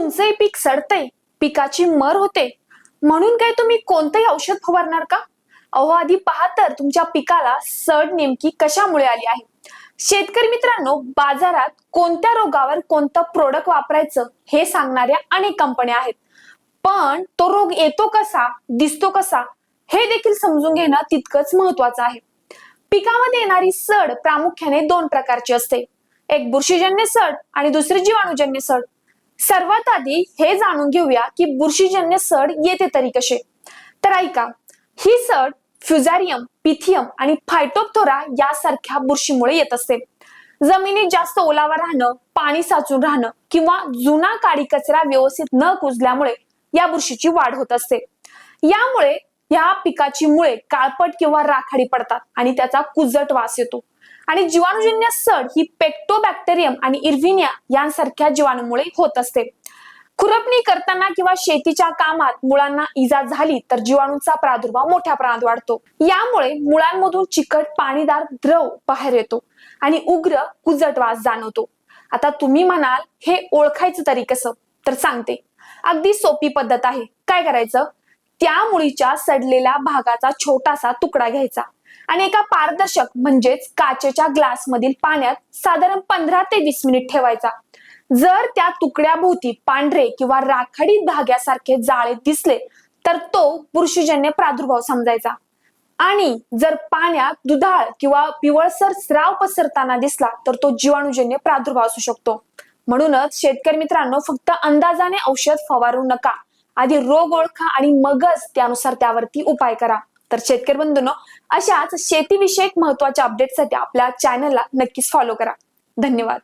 तुमचे पीक सडते, पिकाची मर होते, म्हणून काय तुम्ही कोणतेही औषध फवारणार का? अहो, आधी पहा तर तुमच्या पिकाला सड नेमकी कशामुळे आली आहे. शेतकरी मित्रांनो, बाजारात कोणत्या रोगावर कोणतं प्रोडक्ट वापरायचं हे सांगणाऱ्या अनेक कंपन्या आहेत. पण तो रोग येतो कसा, दिसतो कसा, हे देखील समजून घेणं तितकंच महत्वाचं आहे. पिकामध्ये येणारी सड प्रामुख्याने दोन प्रकारची असते. एक बुरशीजन्य सड आणि दुसरी जीवाणूजन्य सड. सर्वात आधी हे जाणून घेऊया की बुरशीजन्य सड येते तरी कसे. तर ऐका, ही सड फ्युजारियम, पिथियम आणि फायटोप्थोरा यासारख्या बुरशीमुळे येत असते. जमिनीत जास्त ओलावा राहणं, पाणी साचून राहणं किंवा जुना काडी कचरा व्यवस्थित न कुजल्यामुळे या बुरशीची वाढ होत असते. यामुळे या पिकाची मुळे काळपट किंवा राखाडी पडतात आणि त्याचा कुजट वास येतो. आणि जीवाणूजन्य सड ही पेक्टोबॅक्टेरियम आणि इर्व्हिनिया यांसारख्या जीवाणूमुळे होत असते. खुरपणी करताना किंवा शेतीच्या कामात मुळांना इजा झाली तर जीवाणूंचा प्रादुर्भाव मोठ्या प्रमाणात वाढतो. यामुळे मुळांमधून चिकट पाणीदार द्रव बाहेर येतो आणि उग्र कुजट वास जाणवतो. आता तुम्ही म्हणाल, हे ओळखायचं तरी कसं? तर सांगते. अगदी सोपी पद्धत आहे. काय करायचं? त्या मुळीच्या सडलेल्या भागाचा छोटासा तुकडा घ्यायचा आणि एका पारदर्शक म्हणजेच काचेच्या ग्लास मधील पाण्यात साधारण 15 ते 20 मिनिट ठेवायचा. जर त्या तुकड्याभोवती पांढरे किंवा राखाडी धाग्यासारखे जाळे दिसले तर तो बुरशीजन्य प्रादुर्भाव समजायचा. आणि जर पाण्यात दुधाळ किंवा पिवळसर स्राव पसरताना दिसला तर तो जीवाणूजन्य प्रादुर्भाव असू शकतो. म्हणूनच शेतकरी मित्रांनो, फक्त अंदाजाने औषध फवारू नका. आधी रोग ओळखा आणि मगच त्यानुसार त्यावरती उपाय करा. तर शेतकरी बंधूंनो, अशाच शेतीविषयक महत्त्वाच्या अपडेटसाठी आपल्या चॅनलला नक्कीच फॉलो करा. धन्यवाद.